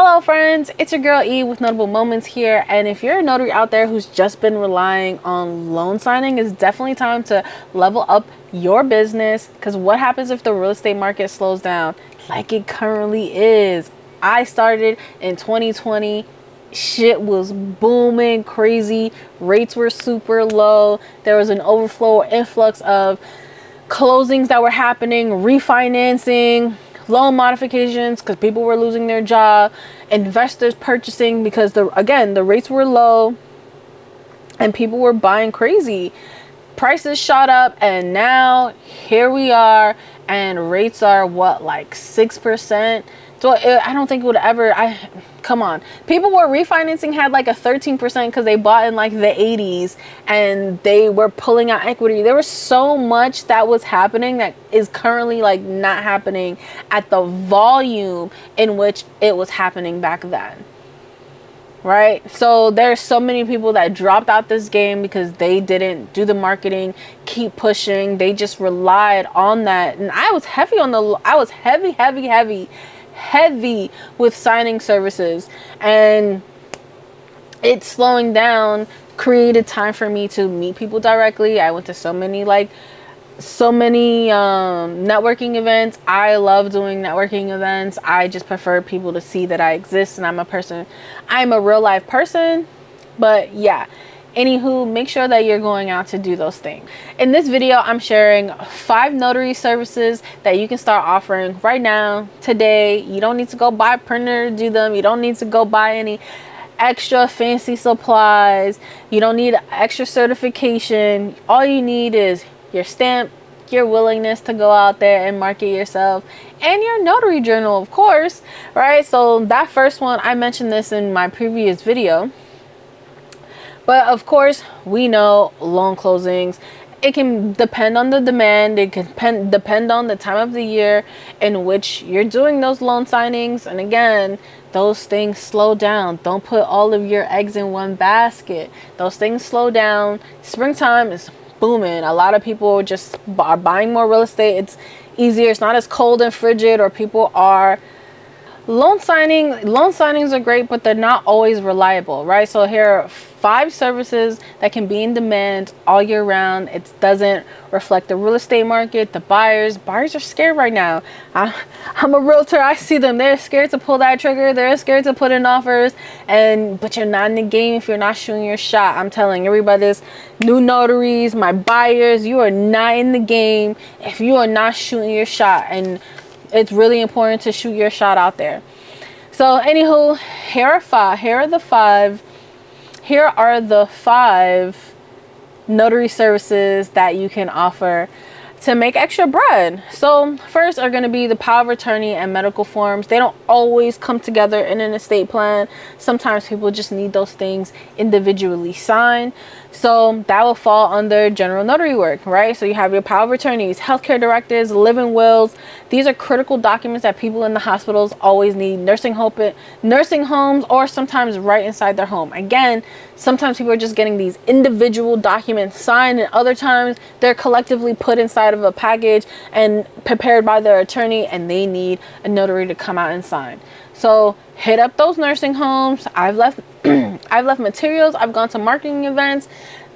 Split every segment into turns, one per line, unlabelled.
Hello friends, it's your girl E with Notable Moments here, and if you're a notary out there who's just been relying on loan signing, it's definitely time to level up your business, because what happens if the real estate market slows down like it currently is? I started in 2020. Shit was booming, crazy. Rates were super low. There was an overflow or influx of closings that were happening, refinancing, loan modifications because people were losing their job, investors purchasing because the rates were low and people were buying crazy. Prices shot up, and now here we are, and rates are what, like 6%? So I don't think it would ever, come on. People were refinancing, had like a 13% because they bought in like the 80s and they were pulling out equity. There was so much that was happening that is currently like not happening at the volume in which it was happening back then. Right? So there's so many people that dropped out this game because they didn't do the marketing, keep pushing. They just relied on that. And I was heavy with signing services, and it's slowing down created time for me to meet people directly. I went to so many networking events. I love doing networking events. I just prefer people to see that I exist and I'm a real life person. But yeah, anywho, make sure that you're going out to do those things. In this video, I'm sharing 5 notary services that you can start offering right now, today. You don't need to go buy a printer to do them. You don't need to go buy any extra fancy supplies. You don't need extra certification. All you need is your stamp, your willingness to go out there and market yourself, and your notary journal, of course, right? So that first one, I mentioned this in my previous video. But of course, we know loan closings, it can depend on the demand. It can depend on the time of the year in which you're doing those loan signings. And again, those things slow down. Don't put all of your eggs in one basket. Those things slow down. Springtime is booming. A lot of people just are buying more real estate. It's easier. It's not as cold and frigid, or people are loan signings are great, but they're not always reliable, right? So here are 5 services that can be in demand all year round. It doesn't reflect the real estate market. The buyers are scared right now. I'm a realtor. I see them. They're scared to pull that trigger. They're scared to put in offers, but you're not in the game if you're not shooting your shot. I'm telling everybody's new notaries, my buyers, you are not in the game if you are not shooting your shot. And it's really important to shoot your shot out there. So anywho, here are the five notary services that you can offer to make extra bread. So first are going to be the power of attorney and medical forms. They don't always come together in an estate plan. Sometimes people just need those things individually signed. So that will fall under general notary work, right? So you have your power of attorneys, healthcare directives, living wills. These are critical documents that people in the hospitals always need. Nursing homes, or sometimes right inside their home. Again, sometimes people are just getting these individual documents signed, and other times they're collectively put inside of a package and prepared by their attorney, and they need a notary to come out and sign. So hit up those nursing homes. I've left materials. I've gone to marketing events.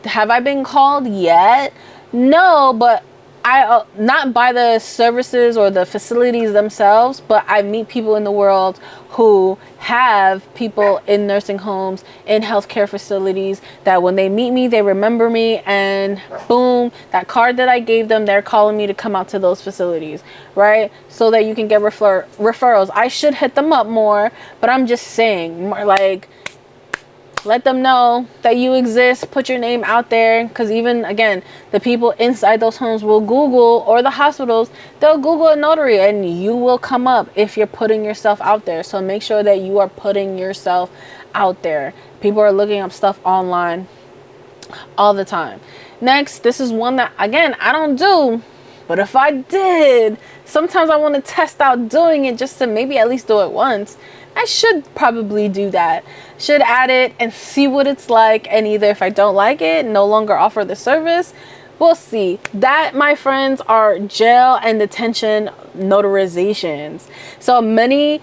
Have I been called yet? No, but I not by the services or the facilities themselves, but I meet people in the world who have people in nursing homes, in healthcare facilities, that when they meet me, they remember me, and boom, that card that I gave them, they're calling me to come out to those facilities, right? So that you can get referrals. I should hit them up more, but I'm just saying, more like, let them know that you exist. Put your name out there, because even again, the people inside those homes will Google, or the hospitals, they'll Google a notary, and you will come up if you're putting yourself out there. So make sure that you are putting yourself out there. People are looking up stuff online all the time. Next, this is one that again I don't do, but if I did, sometimes I want to test out doing it just to maybe at least do it once. I should probably do that. Should add it and see what it's like, and either if I don't like it, no longer offer the service. We'll see. That, my friends, are jail and detention notarizations. So many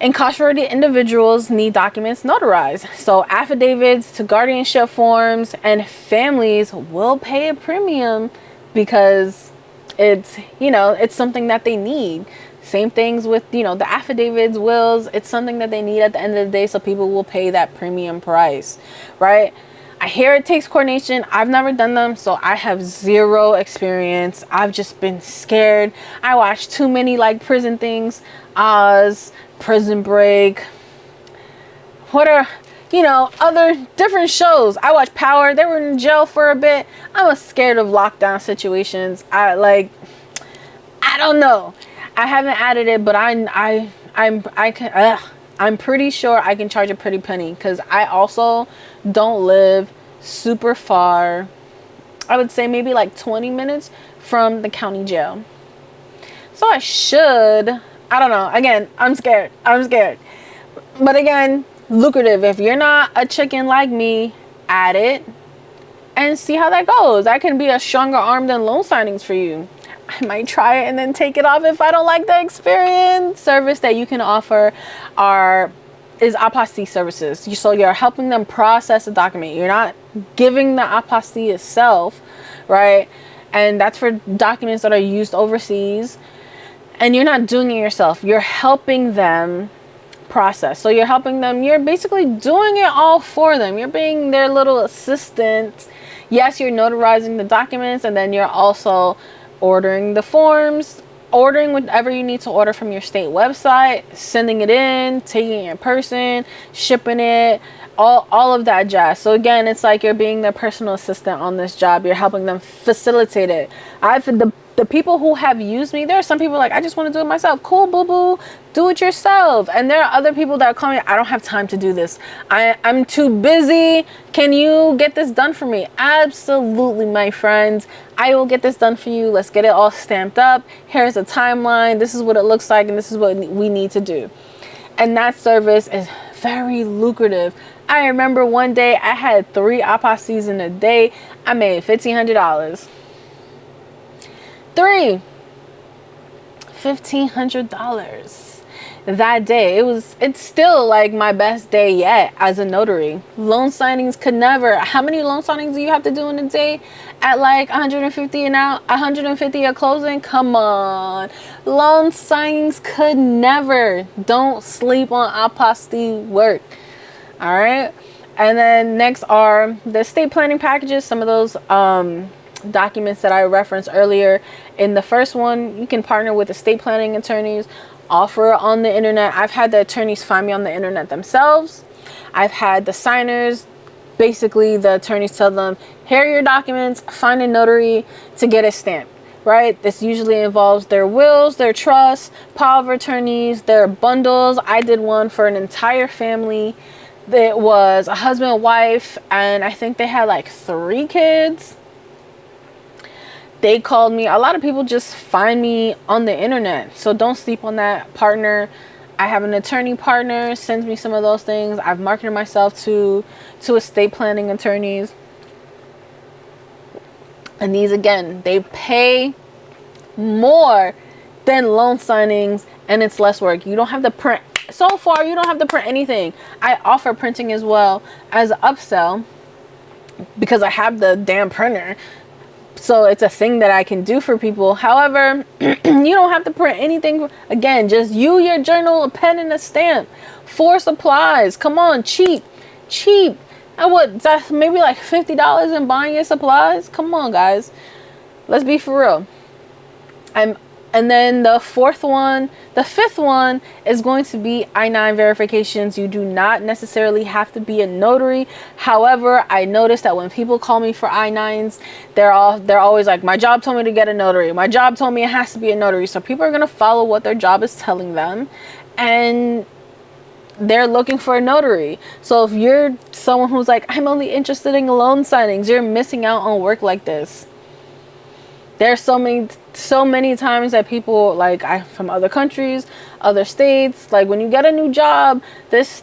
Incarcerated individuals need documents notarized. So affidavits to guardianship forms, and families will pay a premium because it's, you know, it's something that they need. Same things with, you know, the affidavits, wills. It's something that they need at the end of the day, so people will pay that premium price, right? I hear it takes coordination. I've never done them, so I have zero experience. I've just been scared. I watched too many like prison things, Oz, Prison Break, what are, you know, other different shows. I watched Power. They were in jail for a bit. I was scared of lockdown situations. I don't know. I haven't added it, but I'm pretty sure I can charge a pretty penny, because I also don't live super far. I would say maybe like 20 minutes from the county jail. So I should, I don't know. Again, I'm scared. But again, lucrative. If you're not a chicken like me, add it and see how that goes. That can be a stronger arm than loan signings for you. I might try it and then take it off if I don't like the experience. Service that you can offer is apostille services. So you're helping them process a document. You're not giving the apostille itself, right? And that's for documents that are used overseas. And you're not doing it yourself. You're helping them process. So you're helping them. You're basically doing it all for them. You're being their little assistant. Yes, you're notarizing the documents, and then you're also ordering the forms, ordering whatever you need to order from your state website, sending it in, taking it in person, shipping it, all of that jazz. So again, it's like you're being their personal assistant on this job. You're helping them facilitate it. The people who have used me, there are some people like, I just want to do it myself. Cool, boo boo, do it yourself. And there are other people that are calling me, I don't have time to do this. I'm too busy. Can you get this done for me? Absolutely, my friends. I will get this done for you. Let's get it all stamped up. Here's a timeline. This is what it looks like, and this is what we need to do. And that service is very lucrative. I remember one day I had 3 apostilles in a day. I made $1,500. $1,500 that day. It's still like my best day yet as a notary. Loan signings could never. How many loan signings do you have to do in a day? At like 150 and out, 150 a closing? Come on. Loan signings could never. Don't sleep on apostille work. All right. And then next are the estate planning packages. Some of those documents that I referenced earlier. In the first one, you can partner with estate planning attorneys, offer on the internet. I've had the attorneys find me on the internet themselves. I've had the signers, basically the attorneys tell them, here are your documents, find a notary to get it stamped, right? This usually involves their wills, their trusts, power of attorneys, their bundles. I did one for an entire family. It was a husband, wife, and I think they had like 3 kids. They called me. A lot of people just find me on the internet, so don't sleep on that. Partner. I have an attorney partner, sends me some of those things. I've marketed myself to estate planning attorneys, and these, again, they pay more than loan signings, and it's less work. You don't have to print. So far, you don't have to print anything. I offer printing as well as an upsell because I have the damn printer. So it's a thing that I can do for people. However, you don't have to print anything. Again, just you, your journal, a pen, and a stamp. 4 supplies. Come on, cheap. And that's maybe like $50 in buying your supplies? Come on, guys. Let's be for real. And then the fifth one is going to be I-9 verifications. You do not necessarily have to be a notary. However, I noticed that when people call me for I-9s, they're always like, my job told me to get a notary. My job told me it has to be a notary. So people are going to follow what their job is telling them, and they're looking for a notary. So if you're someone who's like, I'm only interested in loan signings, you're missing out on work like this. There's so many times that people from other countries, other states, like when you get a new job, this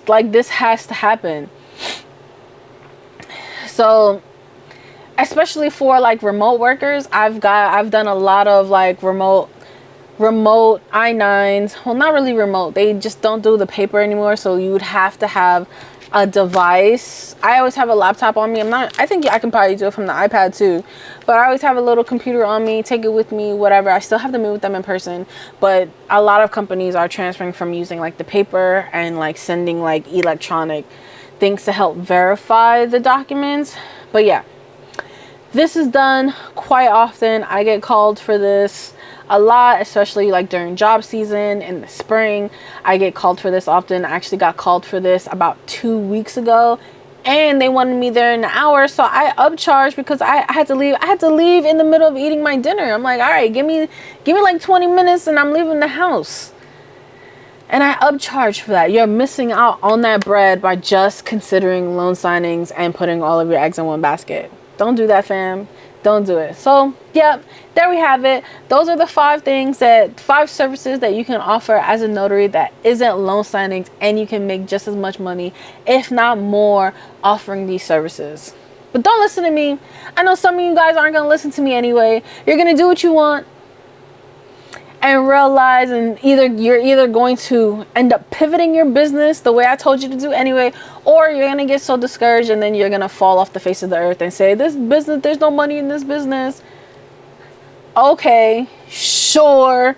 has to happen. So especially for like remote workers, I've done a lot of like remote remote I-9s. Well, not really remote. They just don't do the paper anymore. So you would have to have a device. I always have a laptop on me. I think I can probably do it from the iPad too, but I always have a little computer on me, take it with me, whatever. I still have to meet with them in person, but a lot of companies are transferring from using like the paper and like sending like electronic things to help verify the documents. But yeah, this is done quite often. I get called for this a lot, especially like during job season in the spring. I get called for this often. I actually got called for this about 2 weeks ago, and they wanted me there in an hour, so I upcharged because I had to leave. I had to leave in the middle of eating my dinner. I'm like, all right, give me like 20 minutes and I'm leaving the house. And I upcharged for that. You're missing out on that bread by just considering loan signings and putting all of your eggs in one basket. Don't do that, fam. Don't do it. So, yep, there we have it. Those are the 5 services that you can offer as a notary that isn't loan signings, and you can make just as much money, if not more, offering these services. But don't listen to me. I know some of you guys aren't going to listen to me anyway. You're going to do what you want and realize, and you're either going to end up pivoting your business the way I told you to do anyway, or you're going to get so discouraged and then you're going to fall off the face of the earth and say, this business, there's no money in this business. Okay, sure.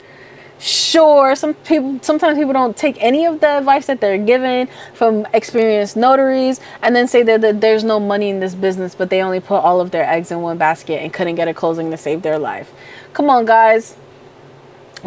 Sometimes people don't take any of the advice that they're given from experienced notaries and then say that there's no money in this business, but they only put all of their eggs in one basket and couldn't get a closing to save their life. Come on, guys.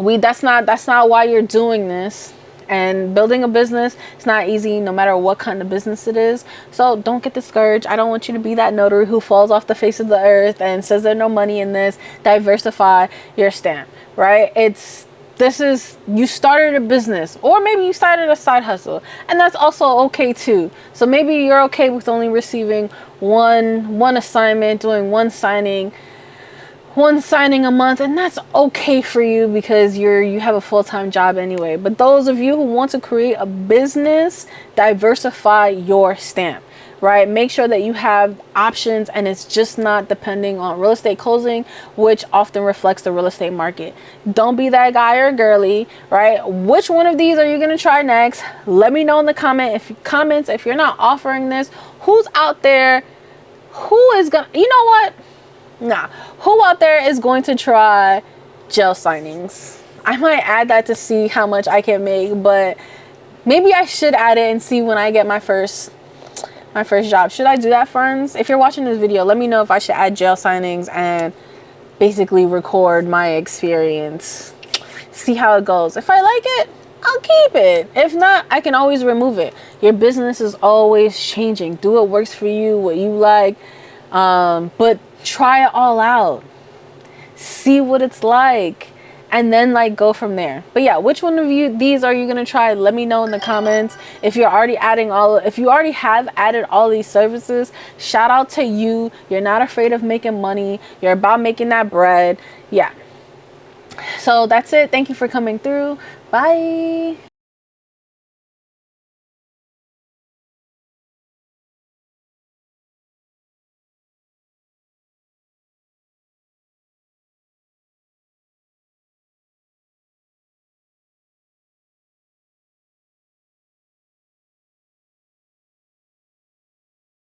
That's not why you're doing this. And building a business, it's not easy no matter what kind of business it is. So don't get discouraged. I don't want you to be that notary who falls off the face of the earth and says there's no money in this. Diversify your stamp, right? You started a business, or maybe you started a side hustle, and that's also okay too. So maybe you're okay with only receiving one assignment, doing one signing a month, and that's okay for you because you have a full-time job anyway. But those of you who want to create a business, diversify your stamp, right? Make sure that you have options and it's just not depending on real estate closing, which often reflects the real estate market. Don't be that guy or girly, right? Which one of these are you going to try next? Let me know in the comments if you're not offering this. Who's out there who is gonna, you know what? Nah, who out there is going to try jail signings? I might add that to see how much I can make, but maybe I should add it and see when I get my first job. Should I do that, friends? If you're watching this video, let me know if I should add jail signings and basically record my experience. See how it goes. If I like it, I'll keep it. If not, I can always remove it. Your business is always changing. Do what works for you, what you like. But try it all out, see what it's like, and then like go from there. But yeah, which one of these are you gonna try? Let me know in the comments. If you already have added all these services, shout out to you. You're not afraid of making money. You're about making that bread. Yeah, so that's it. Thank you for coming through. Bye.